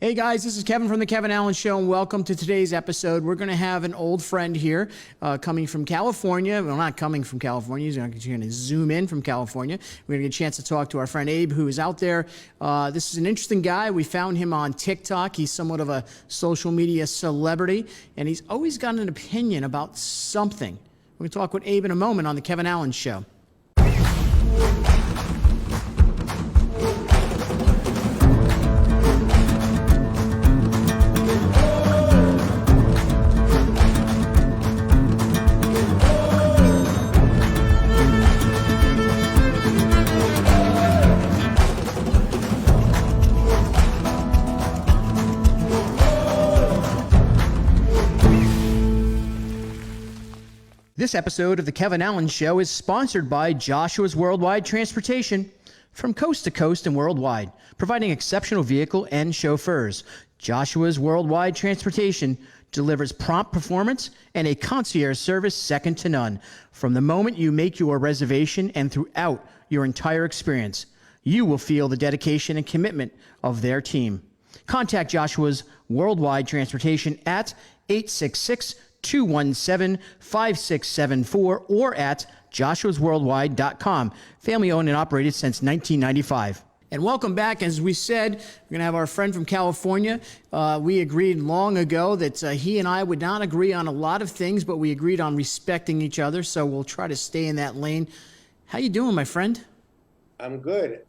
Hey guys, this is Kevin from The Kevin Allen Show, and welcome to today's episode. We're going to have an old friend here coming from California. Well, not coming from California. He's going to zoom in from California. We're going to get a chance to talk to our friend Abe, who is out there. This is an interesting guy. We found him on TikTok. He's somewhat of a social media celebrity, and he's always got an opinion about something. We're going to talk with Abe in a moment on The Kevin Allen Show. This episode of The Kevin Allen Show is sponsored by Joshua's Worldwide Transportation. From coast to coast and worldwide, providing exceptional vehicle and chauffeurs, Joshua's Worldwide Transportation delivers prompt performance and a concierge service second to none. From the moment you make your reservation and throughout your entire experience, you will feel the dedication and commitment of their team. Contact Joshua's Worldwide Transportation at 866-217-5674 or at joshuasworldwide.com. Family owned and operated since 1995. And welcome back. As we said, we're going to have our friend from California. We agreed long ago that he and I would not agree on a lot of things, but we agreed on respecting each other, so we'll try to stay in that lane. How you doing, my friend? I'm good.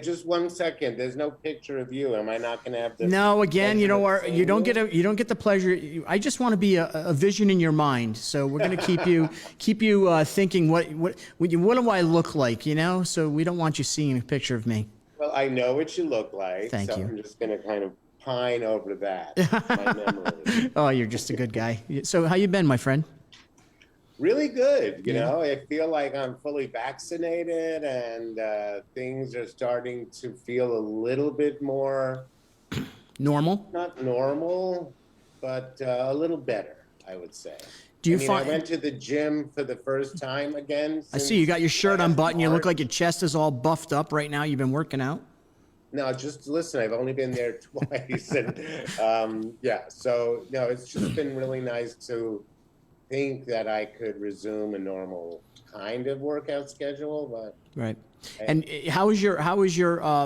Just 1 second. There's no picture of you. Am I not going to have the? No. Again, you don't get the pleasure. I just want to be a vision in your mind. So we're going to keep you thinking what do I look like? You know. So we don't want you seeing a picture of me. Well, I know what you look like. Thank you. I'm just going to kind of pine over that. My memory. Oh, you're just a good guy. So how you been, my friend? Really good. You know, I feel like I'm fully vaccinated and things are starting to feel a little bit more normal. Not normal, but a little better, I would say. I went to the gym for the first time again. I see you got your shirt unbuttoned. You look like your chest is all buffed up right now. You've been working out. No, just listen. I've only been there twice, and So no, it's just been really nice to think that I could resume a normal kind of workout schedule, but right. And how is your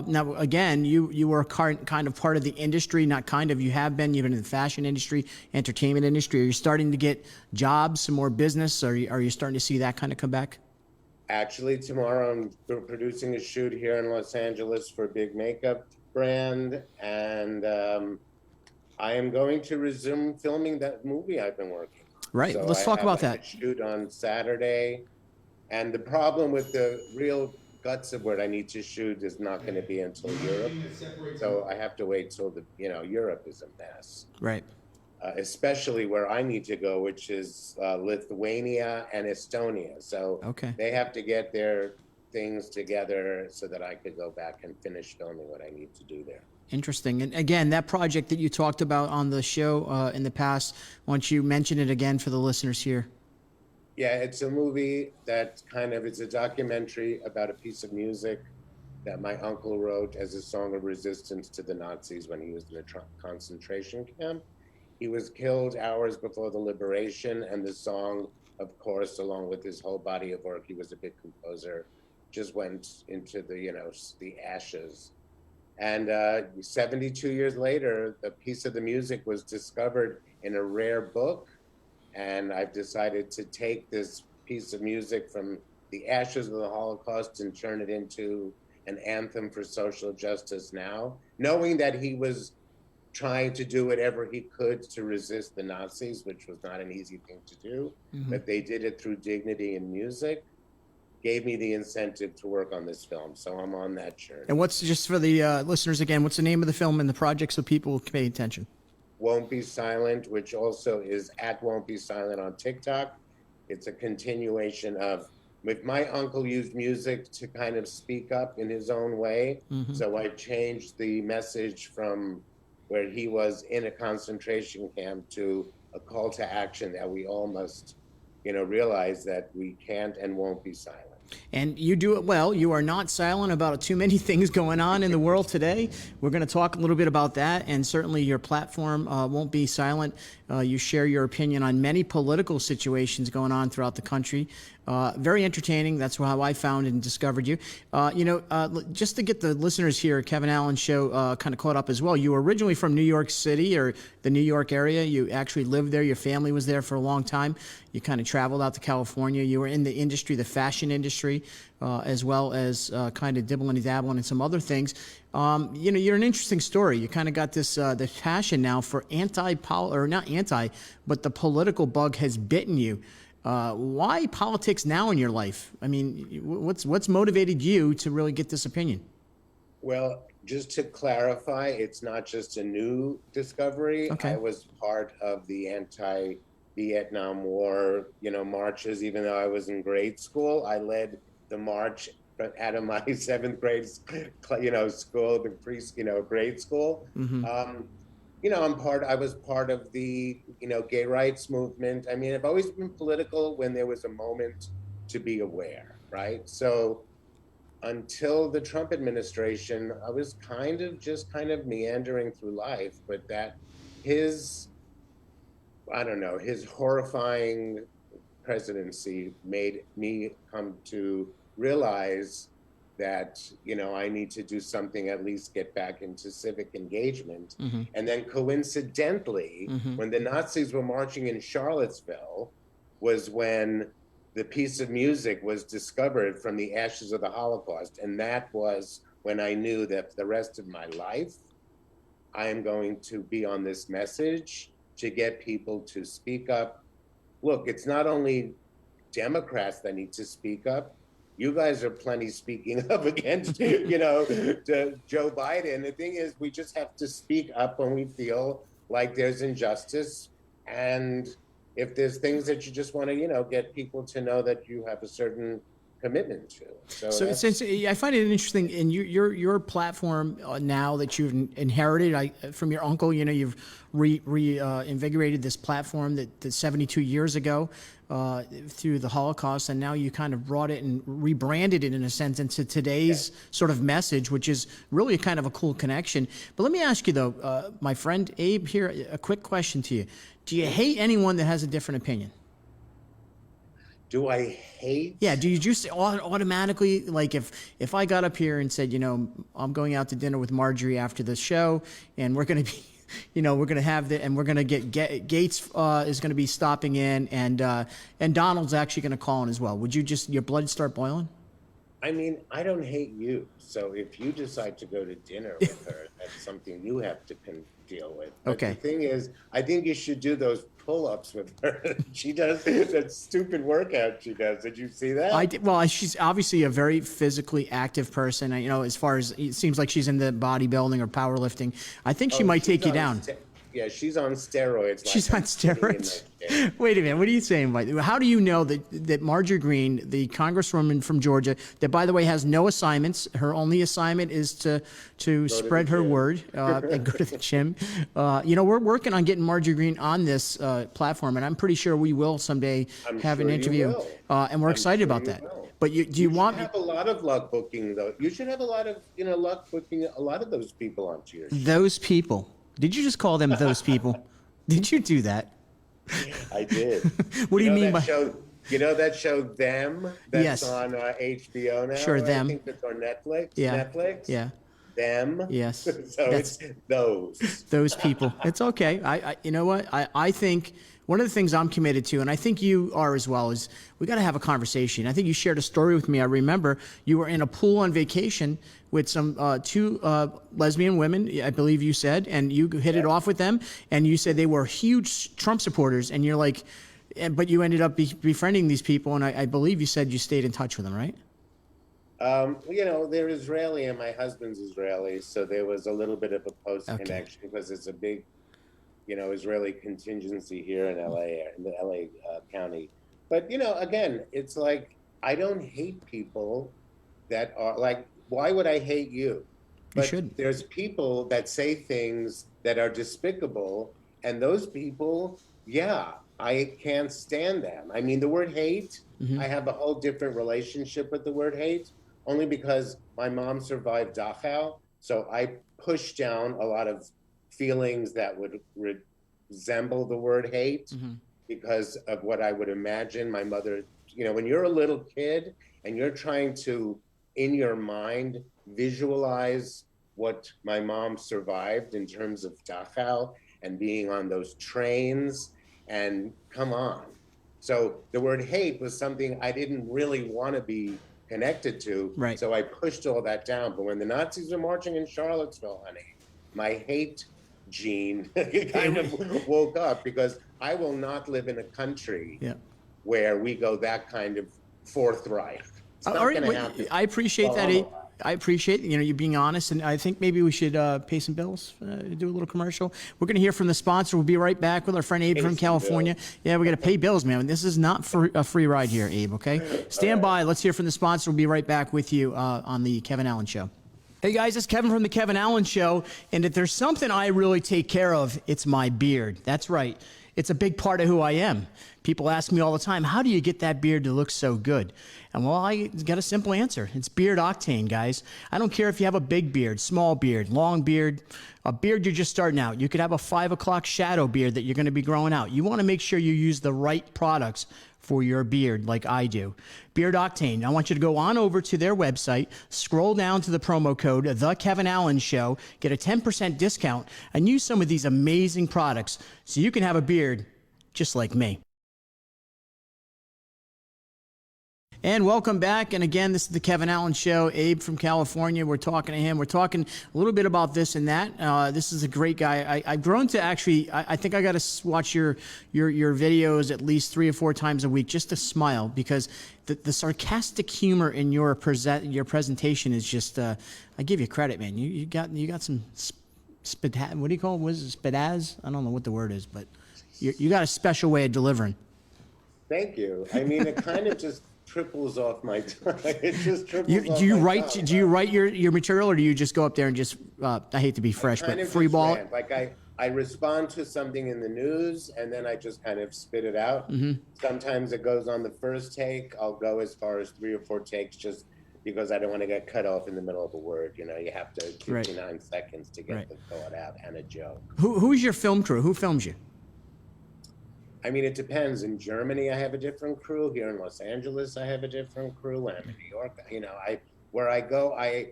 now again, you were kind of part of the industry, not kind of, you've been in the fashion industry, entertainment industry. Are you starting to get jobs, some more business? Are you starting to see that kind of come back? Actually, tomorrow I'm producing a shoot here in Los Angeles for a big makeup brand, and I am going to resume filming that movie I've been working on. Right. So Let's talk about that. Shoot on Saturday, and the problem with the real guts of what I need to shoot is not going to be until Europe. So I have to wait till Europe is a mess. Right. Especially where I need to go, which is Lithuania and Estonia. So they have to get their things together so that I could go back and finish filming what I need to do there. Interesting. And again, that project that you talked about on the show in the past, why don't you mention it again for the listeners here? Yeah, it's a movie that it's a documentary about a piece of music that my uncle wrote as a song of resistance to the Nazis when he was in a concentration camp. He was killed hours before the liberation, and the song, of course, along with his whole body of work, he was a big composer, just went into the ashes. And 72 years later, the piece of the music was discovered in a rare book. And I've decided to take this piece of music from the ashes of the Holocaust and turn it into an anthem for social justice now, knowing that he was trying to do whatever he could to resist the Nazis, which was not an easy thing to do, but they did it through dignity and music. Gave me the incentive to work on this film, so I'm on that journey. And what's, just for the listeners again, what's the name of the film and the project so people can pay attention? Won't Be Silent, which also is at Won't Be Silent on TikTok. It's a continuation of, my uncle used music to kind of speak up in his own way, so I changed the message from where he was in a concentration camp to a call to action that we all must, realize that we can't and won't be silent. And you do it well. You are not silent about too many things going on in the world today. We're going to talk a little bit about that, and certainly your platform won't be silent. You share your opinion on many political situations going on throughout the country. Very entertaining. That's how I found and discovered you. Just to get the listeners here at Kevin Allen's show kind of caught up as well, you were originally from New York City or the New York area. You actually lived there. Your family was there for a long time. You kind of traveled out to California. You were in the industry, the fashion industry, as well as kind of dibbling and dabbling in some other things. You're an interesting story. You kind of got this passion now for but the political bug has bitten you. Why politics now in your life? I mean, what's motivated you to really get this opinion? Well, just to clarify, it's not just a new discovery. Okay. I was part of the anti-Vietnam War, marches. Even though I was in grade school, I led the march out of my seventh grade, school, grade school. Mm-hmm. I was part of the, gay rights movement. I mean, I've always been political when there was a moment to be aware, right? So until the Trump administration, I was kind of meandering through life, but that his horrifying presidency made me come to realize that, I need to do something, at least get back into civic engagement. Mm-hmm. And then coincidentally, Mm-hmm. when the Nazis were marching in Charlottesville, was when the piece of music was discovered from the ashes of the Holocaust. And that was when I knew that for the rest of my life, I am going to be on this message to get people to speak up. Look, it's not only Democrats that need to speak up. You guys are plenty speaking up against, Joe Biden. The thing is, we just have to speak up when we feel like there's injustice. And if there's things that you just want to, get people to know that you have a certain commitment to. So since I find it interesting in your platform now that you've inherited from your uncle, you've reinvigorated this platform that 72 years ago through the Holocaust, and now you kind of brought it and rebranded it in a sense into today's sort of message, which is really kind of a cool connection. But let me ask you though, my friend Abe here, a quick question to you. Do you hate anyone that has a different opinion? Do I hate? Yeah. Do you just automatically, like if I got up here and said, I'm going out to dinner with Marjorie after the show, and we're going to be, we're going to have and we're going to get Gates is going to be stopping in, and Donald's actually going to call in as well. Would you your blood start boiling? I mean, I don't hate you. So if you decide to go to dinner with her, that's something you have to deal with. But Okay. The thing is, I think you should do those pull-ups with her. She does that stupid workout she does. Did you see that? I did. Well, she's obviously a very physically active person. As far as it seems like she's into bodybuilding or powerlifting. I think she might take you down. Yeah, she's on steroids. She's on steroids. Wait a minute. What are you saying, Mike? How do you know that Marjorie Greene, the congresswoman from Georgia, that by the way has no assignments, her only assignment is to spread her word and go to the gym. We're working on getting Marjorie Greene on this platform, and I'm pretty sure we will someday have an interview. And we're excited about that. But do you want me? Have a lot of luck booking though. You should have a lot of luck booking a lot of those people onto your show. Those people. Did you just call them those people? Did you do that? I did. What do you mean by that show Them? That's Yes. on HBO now. Sure, Them. I think it's on Netflix. Yeah. Netflix. Yeah. Them. Yes. So it's those. Those people. It's okay. You know what? I think one of the things I'm committed to, and I think you are as well, is we got to have a conversation. I think you shared a story with me. I remember you were in a pool on vacation with some two lesbian women, I believe you said, and you hit it off with them, and you said they were huge Trump supporters, and you're like, but you ended up befriending these people, and I believe you said you stayed in touch with them, right? They're Israeli, and my husband's Israeli, so there was a little bit of a post-connection because it's a big, Israeli contingency here in LA, in the LA county. But, again, it's like, I don't hate people that are like, why would I hate you? But there's people that say things that are despicable, and those people, I can't stand them. I mean, the word hate, I have a whole different relationship with the word hate, only because my mom survived Dachau. So I pushed down a lot of feelings that would resemble the word hate because of what I would imagine my mother, when you're a little kid and you're trying to, in your mind, visualize what my mom survived in terms of Dachau and being on those trains, and come on. So the word hate was something I didn't really want to be connected to. Right. So I pushed all that down. But when the Nazis were marching in Charlottesville, honey, my hate gene kind of woke up, because I will not live in a country where we go that kind of forthright. It's not going to happen. I appreciate that, Abe. I appreciate you being honest, and I think maybe we should pay some bills, do a little commercial. We're going to hear from the sponsor. We'll be right back with our friend Abe from California. Yeah, we got to pay bills, man. This is not for a free ride here, Abe. Okay, stand by. Let's hear from the sponsor. We'll be right back with you on the Kevin Allen Show. Hey guys, it's Kevin from the Kevin Allen Show, and if there's something I really take care of, it's my beard. That's right. It's a big part of who I am. People ask me all the time, how do you get that beard to look so good? And well, I got a simple answer. It's Beard Octane, guys. I don't care if you have a big beard, small beard, long beard, a beard you're just starting out. You could have a 5 o'clock shadow beard that you're going to be growing out. You want to make sure you use the right products for your beard like I do. Beard Octane. I want you to go on over to their website, scroll down to the promo code, The Kevin Allen Show, get a 10% discount, and use some of these amazing products so you can have a beard just like me. And welcome back. And again, this is the Kevin Allen Show. Abe from California. We're talking to him. We're talking a little bit about this and that. This is a great guy. I've grown to actually, I think I got to watch your videos at least 3 or 4 times a week just to smile, because the sarcastic humor in your presentation is just, I give you credit, man. You got some, what do you call it? What is it? Spidaz? I don't know what the word is, but you got a special way of delivering. Thank you. I mean, it kind of just triples off my tongue. It just triples off do you my write tongue. Do you write your material, or do you just go up there and just I hate to be fresh, but free ball it? Like I respond to something in the news, and then I just kind of spit it out. Sometimes it goes on the first take. I'll go as far as 3 or 4 takes, just because I don't want to get cut off in the middle of a word. You have to 59 seconds to get the thought out and a joke. Who's your film crew? Who films you? I mean, it depends. In Germany, I have a different crew. Here in Los Angeles, I have a different crew. When I'm in New York, where I go, I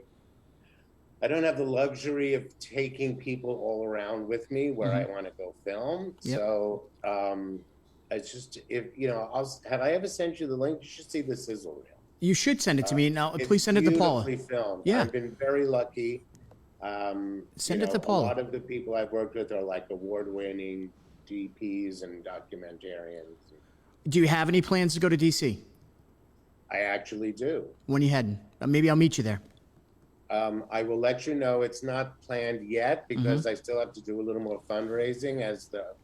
don't have the luxury of taking people all around with me where I want to go film. So it's just, have I ever sent you the link? You should see the sizzle reel. You should send it to me. Now, please send it to Paula. It's beautifully filmed. Yeah. I've been very lucky. Send it to Paula. A lot of the people I've worked with are like award-winning DPs and documentarians. Do you have any plans to go to DC? I actually do. When are you heading? Maybe I'll meet you there. I will let you know. It's not planned yet because I still have to do a little more fundraising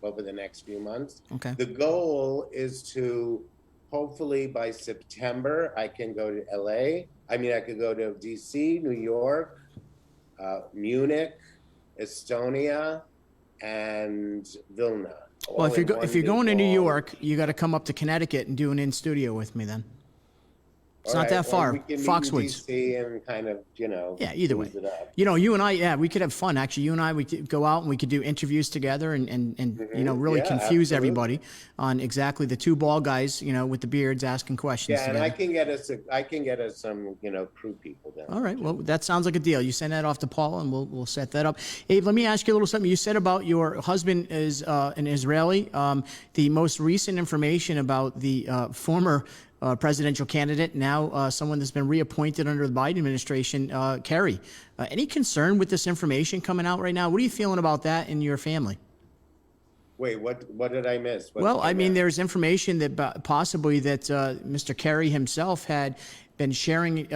over the next few months. Okay. The goal is to hopefully by September I can go to LA. I mean, I could go to DC, New York, Munich, Estonia, and Vilna. Well, if you're going to New York, you got to come up to Connecticut and do an in studio with me then. It's not that far. We can Foxwoods. Meet in DC and kind of, Yeah, either way. You and I, we could have fun. Actually, you and I, we could go out and we could do interviews together and really confuse everybody on exactly the 2 bald guys, with the beards asking questions. Yeah, and I can get us some, crew people then. All right. Well, that sounds like a deal. You send that off to Paula and we'll set that up. Abe, let me ask you a little something. You said about your husband is an Israeli. The most recent information about the former presidential candidate, now someone that's been reappointed under the Biden administration, Kerry. Any concern with this information coming out right now? What are you feeling about that in your family? Wait, what did I miss? There's information that possibly that Mr. Kerry himself had been sharing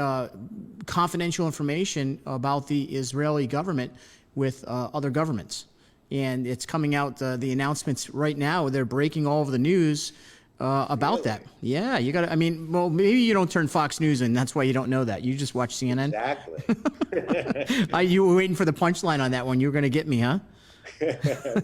confidential information about the Israeli government with other governments. And it's coming out, the announcements right now, they're breaking all over the news about that. Yeah, you got to, maybe you don't turn Fox News and that's why you don't know that. You just watch CNN. Exactly. You were waiting for the punchline on that one. You were going to get me, huh?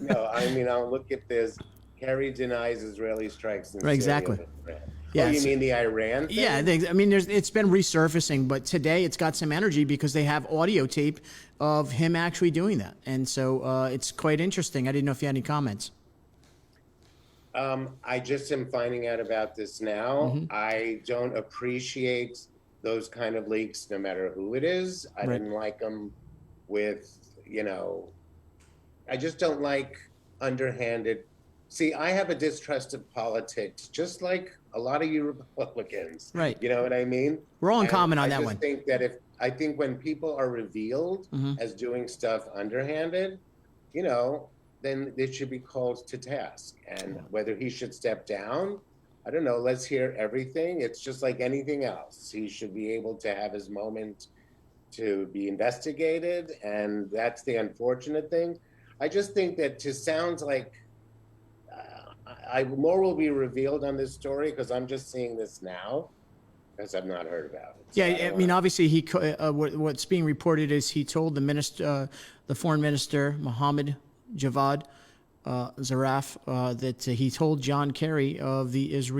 No, I'll look at this. Kerry denies Israeli strikes in Right, exactly. Syria and Iran. Yeah, Oh, you mean the Iran thing? Yeah, I mean, it's been resurfacing, but today it's got some energy because they have audio tape of him actually doing that. And so it's quite interesting. I didn't know if you had any comments. I just am finding out about this now. I don't appreciate those kind of leaks, no matter who it is. I didn't like them with, I just don't like underhanded. See, I have a distrust of politics, just like a lot of you Republicans. Right. You know what I mean? We're all in common on that one. I think when people are revealed as doing stuff underhanded, then they should be called to task. And whether he should step down, I don't know, let's hear everything. It's just like anything else. He should be able to have his moment to be investigated. And that's the unfortunate thing. I just think that sounds like more will be revealed on this story because I'm just seeing this now because I've not heard about it. So Yeah, I mean, obviously, what's being reported is he told the foreign minister, Mohammed Javad Zarif, that he told John Kerry of the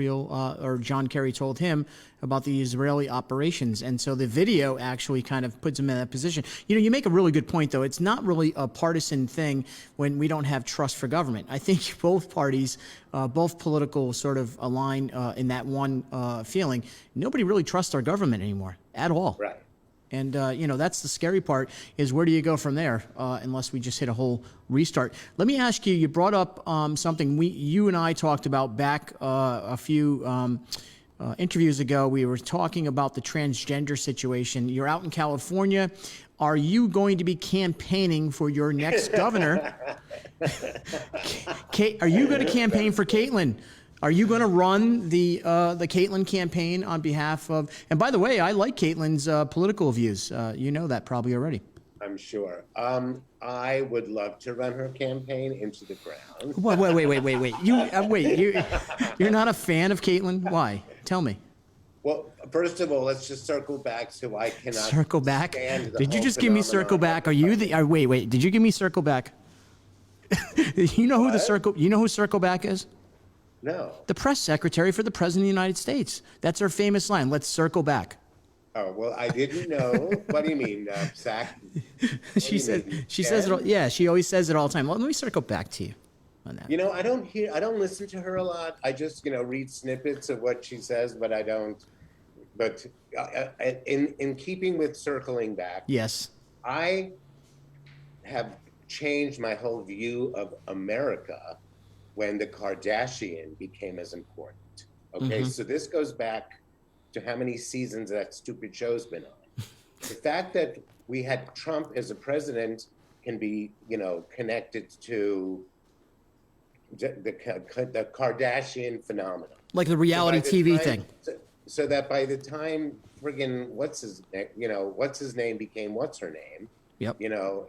or John Kerry told him about the Israeli operations. And so the video actually kind of puts him in that position. You make a really good point, though. It's not really a partisan thing when we don't have trust for government. I think both parties, both political sort of align in that one feeling. Nobody really trusts our government anymore at all. Right. And, that's the scary part is where do you go from there unless we just hit a whole restart. Let me ask you, you brought up something you and I talked about back a few interviews ago. We were talking about the transgender situation. You're out in California. Are you going to be campaigning for your next governor? Are you going to campaign for Caitlin? Are you going to run the Caitlin campaign on behalf of? And by the way, I like Caitlin's political views. You know that probably already. I'm sure. I would love to run her campaign into the ground. Wait. You're not a fan of Caitlin? Why? Tell me. Well, first of all, let's just circle back so I cannot circle back. Did you just give me circle back? Are you the? Wait. Did you give me circle back? You know who the circle? You know who circle back is? No. The press secretary for the president of the United States. That's her famous line. Let's circle back. Oh, well, I didn't know. What do you mean, Zach? She says it all. Yeah, she always says it all the time. Well, let me circle back to you on that. I don't listen to her a lot. I just, read snippets of what she says, but I don't. But in keeping with circling back, yes, I have changed my whole view of America when the Kardashian became as important. Okay, so this goes back to how many seasons that stupid show's been on. The fact that we had Trump as a president can be, connected to the Kardashian phenomenon. Like the reality TV thing. So that by the time friggin' what's his name became what's her name. Yep.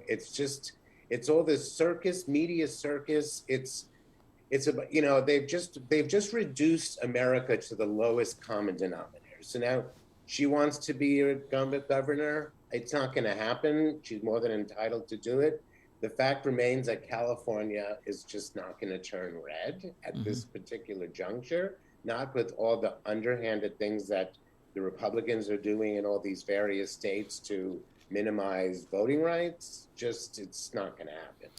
It's all this media circus. It's about, they've just reduced America to the lowest common denominator. So now she wants to be a governor. It's not going to happen. She's more than entitled to do it. The fact remains that California is just not going to turn red at this particular juncture, not with all the underhanded things that the Republicans are doing in all these various states to minimize voting rights. It's not going to happen.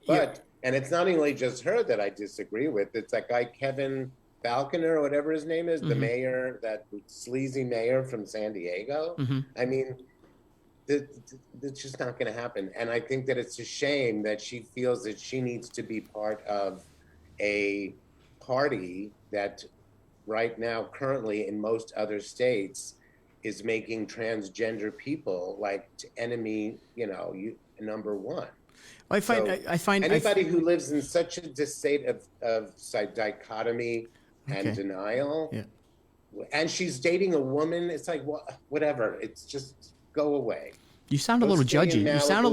But, and it's not only just her that I disagree with. It's that guy, Kevin Falconer, or whatever his name is, the mayor, that sleazy mayor from San Diego. I mean, it's just not going to happen. And I think that it's a shame that she feels that she needs to be part of a party that right now, currently in most other states, is making transgender people like enemy, number one. I find anybody who lives in such a state of dichotomy and denial, and she's dating a woman. It's like whatever. It's just go away. You sound a little judgy. You sound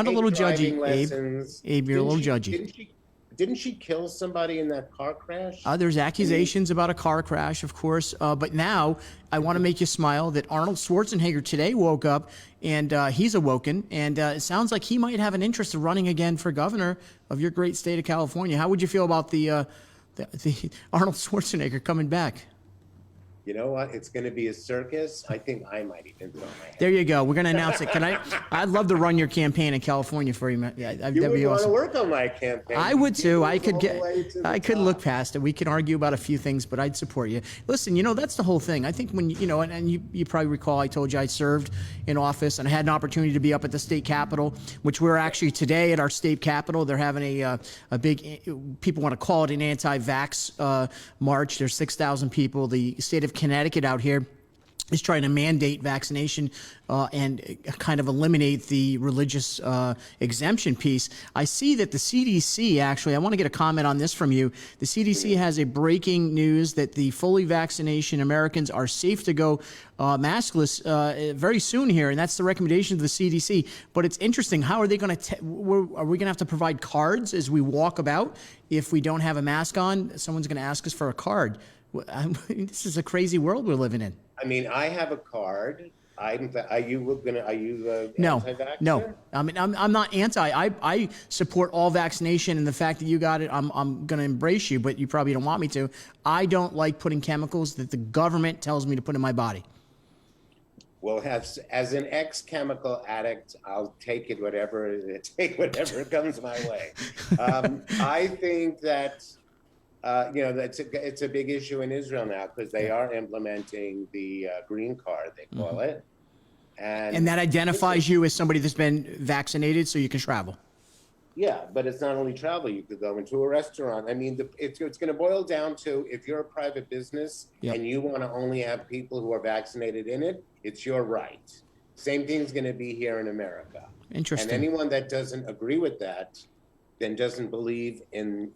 a little judgy, Abe. Abe, you're a little judgy. Didn't she kill somebody in that car crash? There's accusations about a car crash, of course. But now I want to make you smile that Arnold Schwarzenegger today woke up and he's awoken. And it sounds like he might have an interest in running again for governor of your great state of California. How would you feel about the the Arnold Schwarzenegger coming back. You know what? It's going to be a circus. I think I might even throw my head. There you go. We're going to announce it. I'd love to run your campaign in California for you. Yeah, that'd You be would want to awesome. work on my campaign. I would too. I could I look past it. We can argue about a few things, but I'd support you. Listen, that's the whole thing. I think when, and you probably recall, I told you I served in office and I had an opportunity to be up at the state capitol, which we're actually today at our state capitol. They're having a big, people want to call it an anti-vax march. There's 6,000 people. The state of Connecticut out here is trying to mandate vaccination and kind of eliminate the religious exemption piece. I see that the CDC, actually, I want to get a comment on this from you. The CDC has a breaking news that the fully vaccination Americans are safe to go maskless very soon here, and that's the recommendation of the CDC. But it's interesting. How are they going to, are we going to have to provide cards as we walk about? If we don't have a mask on, someone's going to ask us for a card. This is a crazy world we're living in. I mean, I have a card. Are you anti-vaxxer? No. I mean, I'm not anti. I support all vaccination, and the fact that you got it, I'm going to embrace you, but you probably don't want me to. I don't like putting chemicals that the government tells me to put in my body. Well, as an ex-chemical addict, I'll take whatever comes my way. I think that it's a big issue in Israel now because they are implementing the green card, they call it. And that identifies you as somebody that's been vaccinated so you can travel. Yeah, but it's not only travel. You could go into a restaurant. I mean, it's going to boil down to if you're a private business and you want to only have people who are vaccinated in it, it's your right. Same thing's going to be here in America. Interesting. And anyone that doesn't agree with that then doesn't believe in,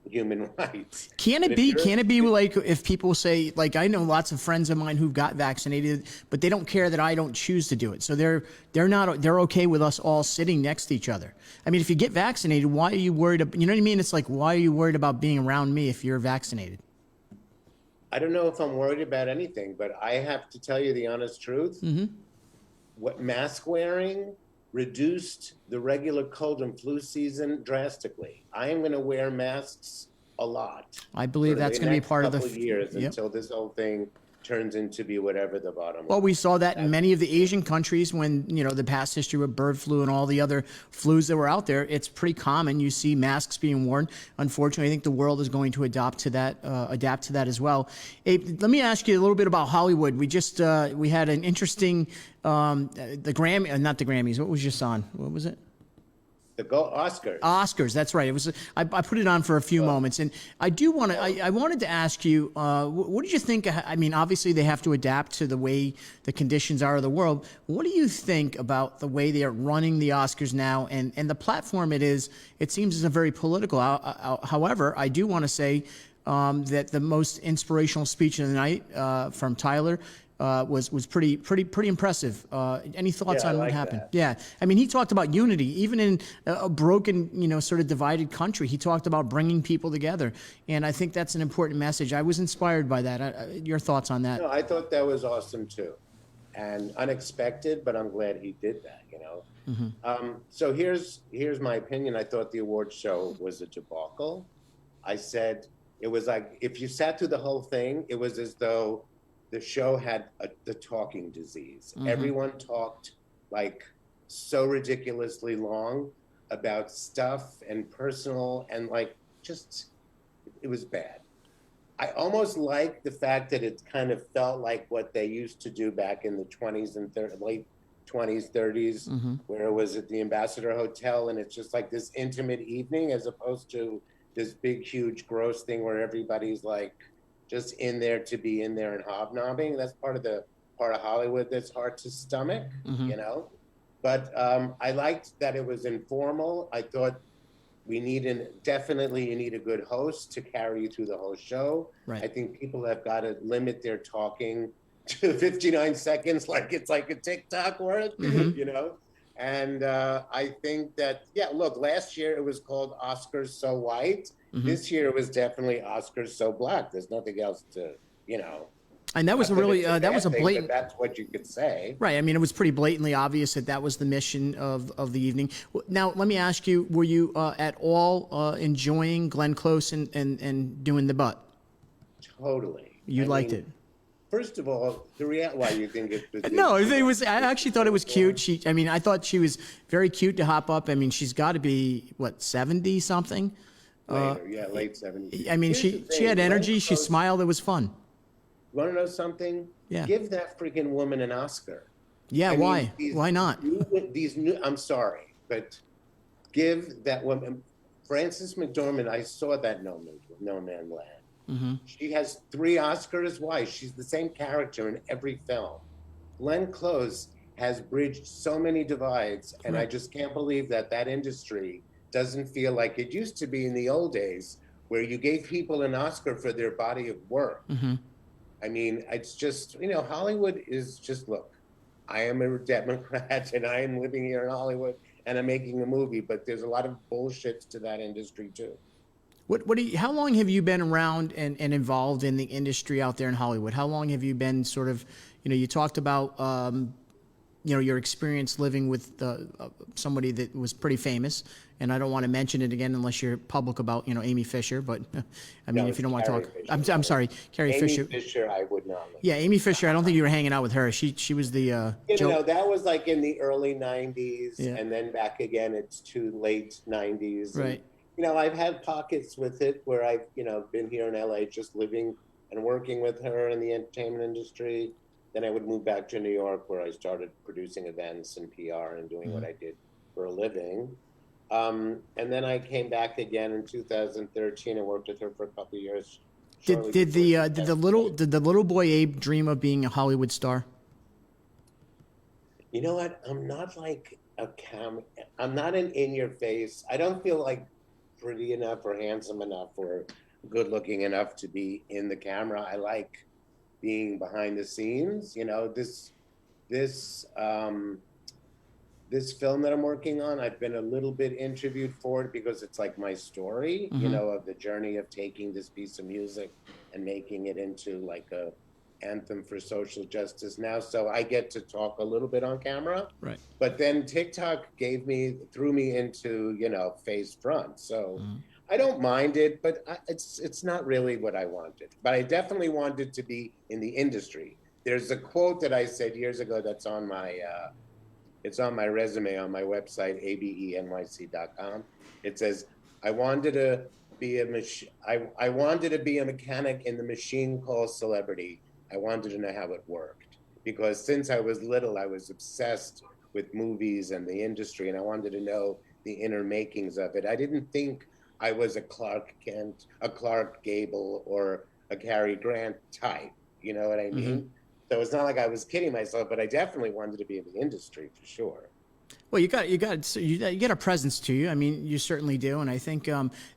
human rights. Can it be like if people say, like, I know lots of friends of mine who've got vaccinated, but they don't care that I don't choose to do it. So they're okay with us all sitting next to each other. I mean, if you get vaccinated, why are you worried about, you know what I mean? It's like, why are you worried about being around me if you're vaccinated? I don't know if I'm worried about anything, but I have to tell you the honest truth. What mask wearing reduced the regular cold and flu season drastically. I am going to wear masks a lot. I believe that's going to be part of the years until this whole thing turns into be whatever the bottom line. Well, we saw that in many of the Asian countries when, the past history with bird flu and all the other flus that were out there. It's pretty common. You see masks being worn. Unfortunately, I think the world is going to adapt to that as well. Hey, let me ask you a little bit about Hollywood. We just, we had an interesting, not the Grammys. What was just on? What was it? The Oscars. Oscars, that's right. It was. I put it on for a few moments, and I do want to. I wanted to ask you, what did you think? I mean, obviously they have to adapt to the way the conditions are of the world. What do you think about the way they are running the Oscars now, and the platform it is? It seems as a very political. However, I do want to say that the most inspirational speech of the night from Tyler was pretty impressive. Any thoughts on what happened? That. Yeah, I mean, he talked about unity, even in a broken, sort of divided country. He talked about bringing people together, and I think that's an important message. I was inspired by that. Your thoughts on that? No, I thought that was awesome too, and unexpected, but I'm glad he did that. So here's my opinion. I thought the award show was a debacle. I said it was like if you sat through the whole thing, it was as though the show had the talking disease. Everyone talked like so ridiculously long about stuff and personal and like just, it was bad. I almost like the fact that it kind of felt like what they used to do back in the 20s and late 20s, 30s, where it was at the Ambassador Hotel and it's just like this intimate evening as opposed to this big, huge, gross thing where everybody's like, just in there to be in there and hobnobbing. That's part of Hollywood that's hard to stomach, But I liked that it was informal. I thought you need a good host to carry you through the whole show. Right. I think people have got to limit their talking to 59 seconds, like it's like a TikTok word, And I think that, look, last year it was called Oscars So White. This year it was definitely Oscars So Black. There's nothing else to, And that was a really that was a thing, blatant. but that's what you could say. Right. I mean, it was pretty blatantly obvious that that was the mission of the evening. Now, let me ask you: were you at all enjoying Glenn Close and doing the butt? Totally. You liked it. First of all, why you think it was? No, it was. I actually thought it was cute. I mean, I thought she was very cute to hop up. I mean, she's got to be what, 70 something. Late 70s. I mean, she had energy. She smiled. It was fun. You want to know something? Yeah. Give that freaking woman an Oscar. Yeah, why? Why not? I'm sorry, but give that woman, Frances McDormand. I saw that No Man Land. Mm-hmm. She has 3 Oscars. Why? She's the same character in every film. Glenn Close has bridged so many divides, and I just can't believe that industry doesn't feel like it used to be in the old days, where you gave people an Oscar for their body of work. Mm-hmm. I mean, it's just, Hollywood is just, look, I am a Democrat and I am living here in Hollywood and I'm making a movie, but there's a lot of bullshit to that industry too. How long have you been around and involved in the industry out there in Hollywood? How long have you been sort of, you talked about, your experience living with somebody that was pretty famous, and I don't want to mention it again unless you're public about, Amy Fisher, but I mean, if you don't want to talk, I'm sorry, Carrie Fisher. Amy Fisher, I would not. Yeah, Amy Fisher, I don't think you were hanging out with her. She was the, that was like in the early 90s, and then back again, it's too late 90s. Right. And, I've had pockets with it where I've, been here in LA just living and working with her in the entertainment industry. Then I would move back to New York, where I started producing events and PR and doing what I did for a living. And then I came back again in 2013 and worked with her for a couple of years. Did the little boy Abe dream of being a Hollywood star? You know what? I'm not like I'm not an in-your-face. I don't feel like pretty enough or handsome enough or good-looking enough to be in the camera. I like being behind the scenes. This film that I'm working on, I've been a little bit interviewed for it because it's like my story, of the journey of taking this piece of music and making it into like a anthem for social justice now. So I get to talk a little bit on camera. Right. But then TikTok threw me into, face front. So I don't mind it, but it's not really what I wanted. But I definitely wanted to be in the industry. There's a quote that I said years ago that's on my it's on my resume on my website, abenyc.com. It says, I wanted to be a mechanic in the machine called celebrity. I wanted to know how it worked. Because since I was little, I was obsessed with movies and the industry, and I wanted to know the inner makings of it. I didn't think I was a Clark Kent, a Clark Gable, or a Cary Grant type. You know what I mean? Mm-hmm. So it's not like I was kidding myself, but I definitely wanted to be in the industry for sure. Well, you got a presence to you. I mean, you certainly do, and I think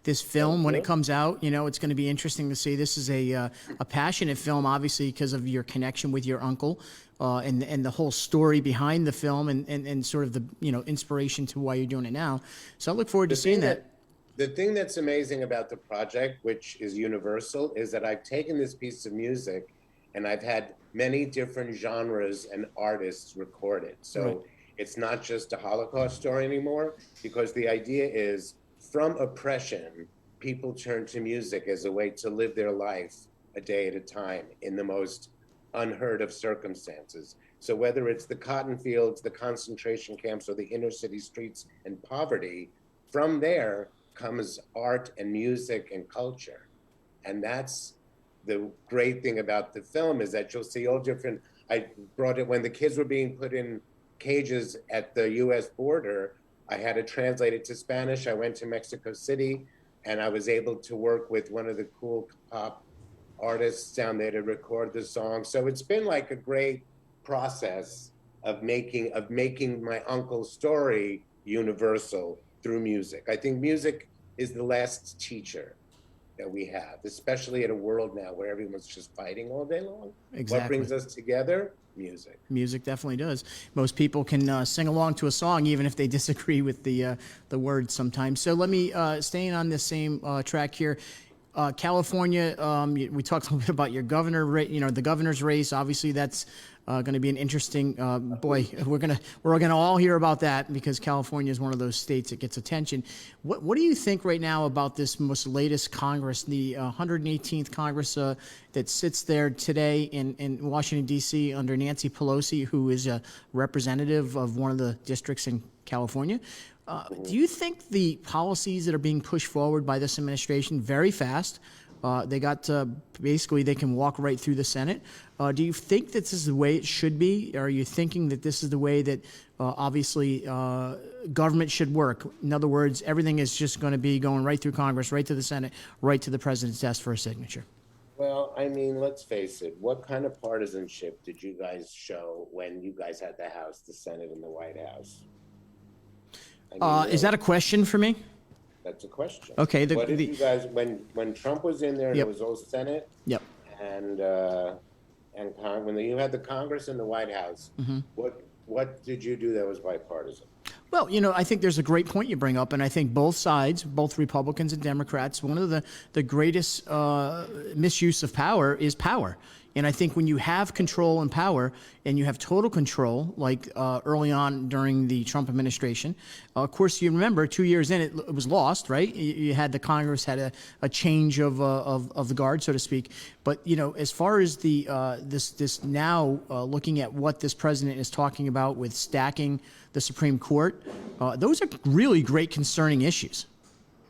this film, when it comes out, it's going to be interesting to see. This is a passionate film, obviously, because of your connection with your uncle, and the whole story behind the film, and sort of the inspiration to why you're doing it now. So I look forward to seeing that. The thing that's amazing about the project, which is universal, is that I've taken this piece of music, and I've had many different genres and artists record it. So. Right. It's not just a Holocaust story anymore, because the idea is from oppression, people turn to music as a way to live their life a day at a time in the most unheard of circumstances. So whether it's the cotton fields, the concentration camps, or the inner city streets and poverty, from there comes art and music and culture. And that's the great thing about the film, is that you'll see all different, I brought it when the kids were being put in cages at the US border. I had to translate it to Spanish. I went to Mexico City, and I was able to work with one of the cool pop artists down there to record the song. So it's been like a great process of making my uncle's story universal through music. I think music is the last teacher that we have, especially in a world now where everyone's just fighting all day long. Exactly. What brings us together? Music. Music definitely does. Most people can sing along to a song, even if they disagree with the words sometimes. So let me, staying on this same track here, California, we talked a little bit about your governor, the governor's race. Obviously, that's going to be an interesting. Boy, we're gonna all hear about that because California is one of those states that gets attention. What do you think right now about this most latest Congress, the 118th Congress that sits there today in Washington D.C. under Nancy Pelosi, who is a representative of one of the districts in California? Do you think the policies that are being pushed forward by this administration very fast, they got basically they can walk right through the Senate? Do you think that this is the way it should be? Or are you thinking that this is the way that obviously government should work? In other words, everything is just going to be going right through Congress, right to the Senate, right to the president's desk for a signature? Well, I mean, let's face it. What kind of partisanship did you guys show when you guys had the House, the Senate, and the White House? I mean, is that a question for me? That's a question. Okay. What did you guys, when Trump was in there and Yep. it was all Senate, Yep. and when you had the Congress and the White House, what did you do that was bipartisan? Well, I think there's a great point you bring up, and I think both sides, both Republicans and Democrats, one of the greatest misuse of power is power. And I think when you have control and power, and you have total control, like early on during the Trump administration, of course, you remember 2 years in, it was lost, right? You had the Congress had a change of the guard, so to speak. But as far as the this now looking at what this president is talking about with stacking the Supreme Court, those are really great concerning issues.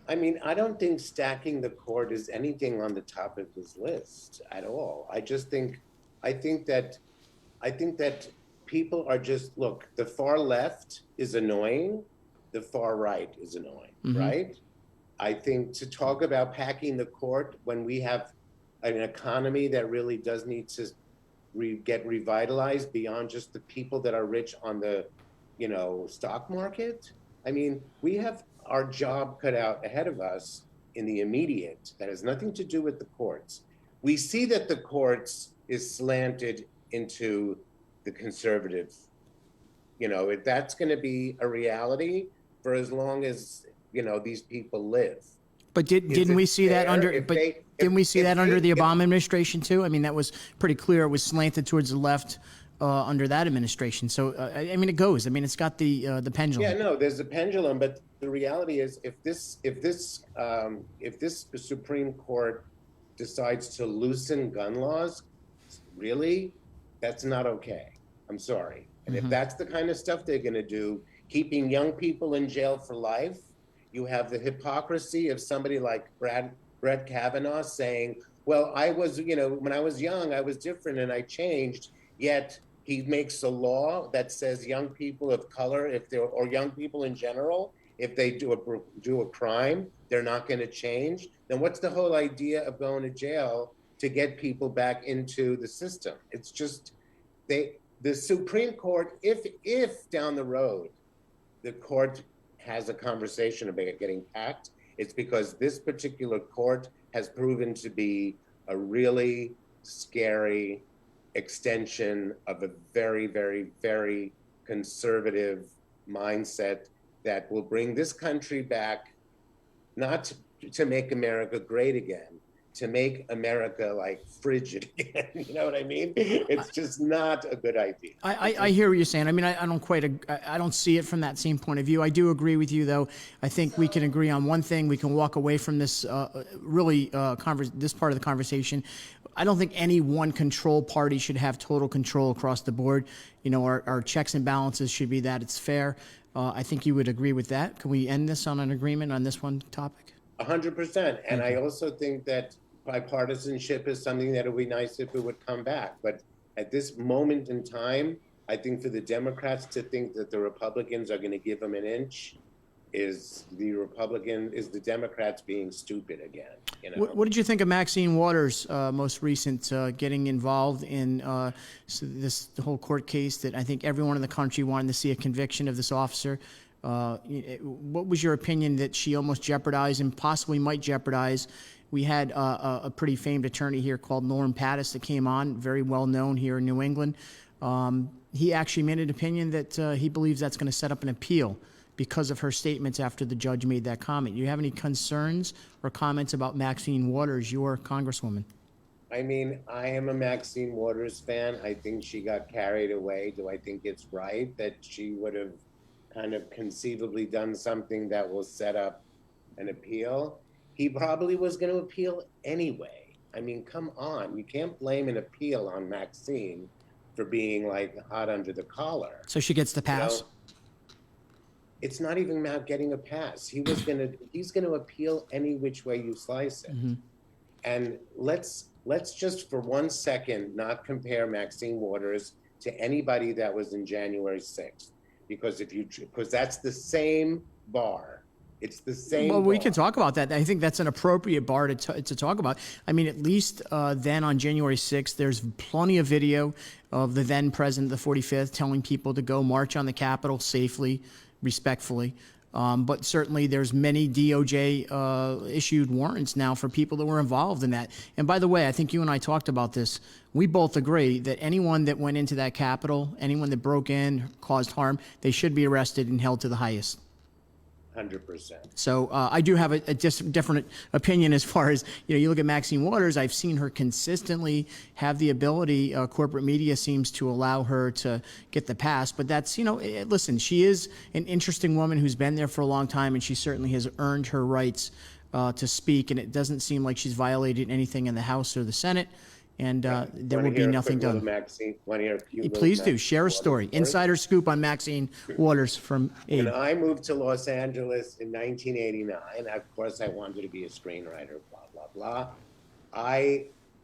I mean, I don't think stacking the court is anything on the top of his list at all. I think that people are just, look, the far left is annoying, the far right is annoying, right? I think to talk about packing the court when we have an economy that really does need to get revitalized beyond just the people that are rich on the, stock market. I mean, we have our job cut out ahead of us in the immediate that has nothing to do with the courts. We see that the courts is slanted into the conservative. That's going to be a reality for as long as, these people live. But didn't we see that under the Obama administration too? I mean, that was pretty clear. It was slanted towards the left under that administration. So I mean, it goes. I mean, it's got the pendulum. Yeah, no, there's a pendulum, but the reality is, if this Supreme Court decides to loosen gun laws, really, that's not okay. I'm sorry. And if that's the kind of stuff they're going to do, keeping young people in jail for life, you have the hypocrisy of somebody like Brett Kavanaugh saying, well, I was, when I was young, I was different and I changed, yet he makes a law that says young people of color, or young people in general, if they do a crime, they're not going to change. Then what's the whole idea of going to jail to get people back into the system? It's just the Supreme Court, if down the road the court has a conversation about getting packed, it's because this particular court has proven to be a really scary extension of a very, very, very conservative mindset that will bring this country back, not to make America great again, to make America like frigid again. You know what I mean? It's just not a good idea. I hear what you're saying. I mean, I don't see it from that same point of view. I do agree with you, though. I think we can agree on one thing. We can walk away from this this part of the conversation. I don't think any one control party should have total control across the board. Our checks and balances should be that it's fair. I think you would agree with that. Can we end this on an agreement on this one topic? 100%. And I also think that bipartisanship is something that would be nice if it would come back. But at this moment in time, I think for the Democrats to think that the Republicans are going to give them an inch is the Democrats being stupid again. What did you think of Maxine Waters' most recent getting involved in the whole court case that I think everyone in the country wanted to see a conviction of this officer? What was your opinion that she almost jeopardized and possibly might jeopardize? We had a pretty famed attorney here called Norm Pattis that came on, very well known here in New England. He actually made an opinion that he believes that's going to set up an appeal because of her statements after the judge made that comment. You have any concerns or comments about Maxine Waters, your congresswoman? I mean, I am a Maxine Waters fan. I think she got carried away. Do I think it's right that she would have kind of conceivably done something that will set up an appeal? He probably was going to appeal anyway. I mean, come on. You can't blame an appeal on Maxine for being like hot under the collar. So she gets the pass? You know, it's not even about getting a pass. He's going to appeal any which way you slice it. Mm-hmm. And let's just for 1 second not compare Maxine Waters to anybody that was in January 6th, because that's the same bar. It's the same. Well, we bar. can talk about that. I think that's an appropriate bar to talk about. I mean, at least then on January 6th, there's plenty of video of the then president, the 45th, telling people to go march on the Capitol safely, respectfully. But certainly there's many DOJ issued warrants now for people that were involved in that. And by the way, I think you and I talked about this. We both agree that anyone that went into that Capitol, anyone that broke in, caused harm, they should be arrested and held to the highest. 100%. So I do have a different opinion as far as, you look at Maxine Waters. I've seen her consistently have the ability, corporate media seems to allow her to get the pass, but that's, listen, she is an interesting woman who's been there for a long time, and she certainly has earned her rights to speak, and it doesn't seem like she's violated anything in the House or the Senate. And there will be nothing done. Maxine, please do. Share a story. Insider scoop on Maxine Waters from Abe. When I moved to Los Angeles in 1989, of course I wanted to be a screenwriter, blah, blah, blah.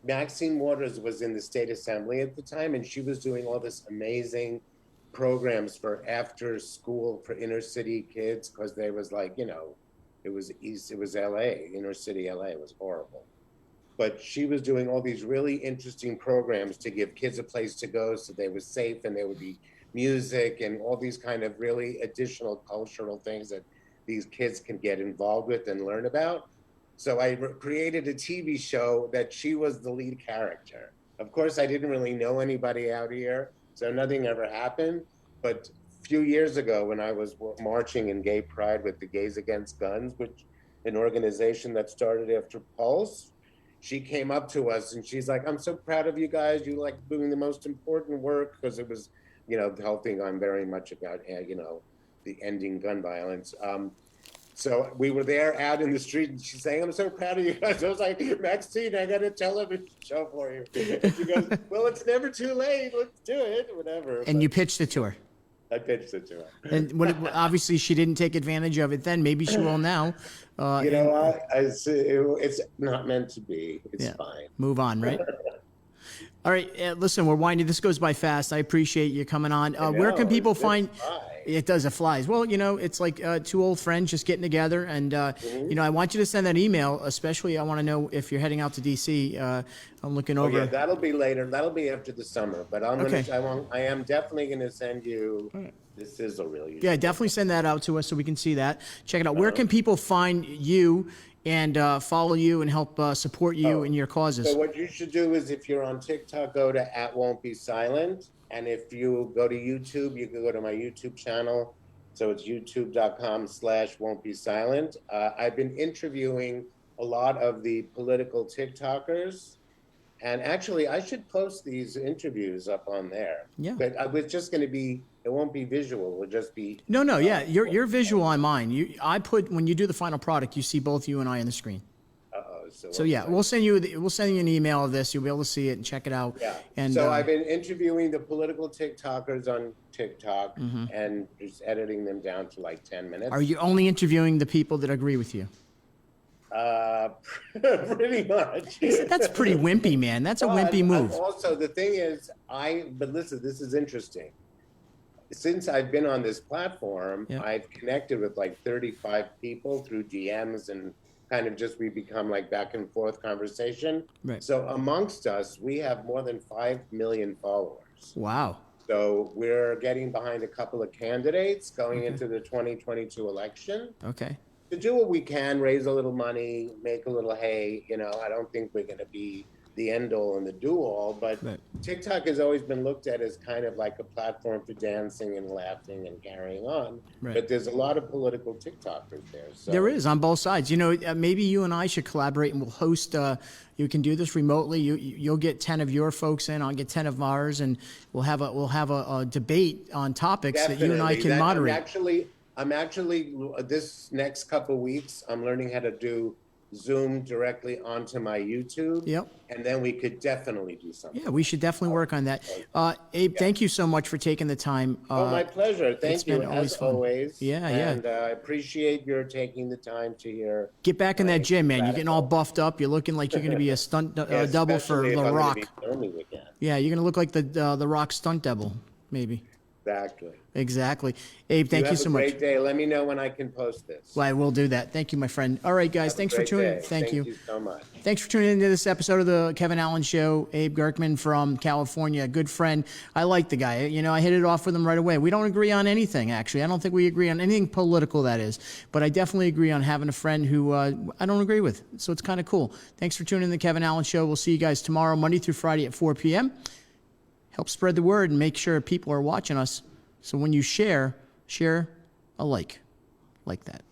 Maxine Waters was in the state assembly at the time, and she was doing all this amazing programs for after school for inner city kids, because there was it was LA, inner city LA. It was horrible. But she was doing all these really interesting programs to give kids a place to go so they were safe, and there would be music and all these kind of really additional cultural things that these kids can get involved with and learn about. So I created a TV show that she was the lead character. Of course, I didn't really know anybody out here, so nothing ever happened. But a few years ago, when I was marching in Gay Pride with the Gays Against Guns, which an organization that started after Pulse, she came up to us and she's like, "I'm so proud of you guys. You like doing the most important work," because it was, the whole thing I'm very much about, the ending gun violence. So we were there out in the street, and she's saying, "I'm so proud of you guys." I was like, "Maxine, I got a television show for you." And she goes, "Well, it's never too late. Let's do it, whatever." And you pitched it to her. I pitched it to her. And obviously she didn't take advantage of it then. Maybe she will now. It's not meant to be. It's fine. Move on, right? All right. Listen, we're winding. This goes by fast. I appreciate you coming on. Where can people find... It does. It flies. Well, it's like two old friends just getting together. And, I want you to send that email. Especially, I want to know if you're heading out to D.C. I'm looking over. Yeah, that'll be later. That'll be after the summer. But I am definitely going to send you the sizzle reel. Yeah, definitely send that out to us so we can see that. Check it out. Where can people find you and follow you and help support you in your causes? So what you should do is, if you're on TikTok, go to @won'tbesilent. And if you go to YouTube, you can go to my YouTube channel. So it's youtube.com/won'tbesilent. I've been interviewing a lot of the political TikTokers. And actually, I should post these interviews up on there. Yeah. But it's just going to be, it won't be visual. It'll just be... No, yeah. You're visual on mine. When you do the final product, you see both you and I on the screen. So yeah, we'll send you an email of this. You'll be able to see it and check it out. Yeah. And so I've been interviewing the political TikTokers on TikTok and just editing them down to like 10 minutes. Are you only interviewing the people that agree with you? Pretty much. That's pretty wimpy, man. That's a wimpy move. Also, the thing is, but listen, this is interesting. Since I've been on this platform, I've connected with like 35 people through DMs and kind of just we become like back and forth conversation. Right. So amongst us, we have more than 5 million followers. Wow. So we're getting behind a couple of candidates going into the 2022 election. Okay. To do what we can, raise a little money, make a little hay. I don't think we're going to be the end all and the do all, but Right. TikTok has always been looked at as kind of like a platform for dancing and laughing and carrying on. Right. But there's a lot of political TikTokers there. So There is on both sides. You know, maybe you and I should collaborate and we'll host. You can do this remotely. You'll get 10 of your folks in. I'll get 10 of ours, and we'll have a debate on topics that you and I can moderate. I'm actually this next couple of weeks, I'm learning how to do Zoom directly onto my YouTube. Yep. And then we could definitely do something. Yeah, we should definitely work on that. Abe, thank you so much for taking the time. My pleasure. Thank you, as always. Yeah, and I appreciate your taking the time to hear. Get back in that gym, man. You're getting all buffed up. You're looking like you're going to be a stunt double for The Rock. Yeah, you're going to look like the Rock stunt double, maybe. Exactly. Abe, thank you so much. Have a great day. Let me know when I can post this. Well, I will do that. Thank you, my friend. All right, guys. Thanks for tuning in. Thank you. Thank you so much. Thanks for tuning into this episode of the Kevin Allen Show. Abe Gurkman from California, a good friend. I like the guy. You know, I hit it off with him right away. We don't agree on anything, actually. I don't think we agree on anything political, that is. But I definitely agree on having a friend who I don't agree with. So it's kind of cool. Thanks for tuning in to the Kevin Allen Show. We'll see you guys tomorrow, Monday through Friday at 4 p.m. Help spread the word and make sure people are watching us. So when you share a like that.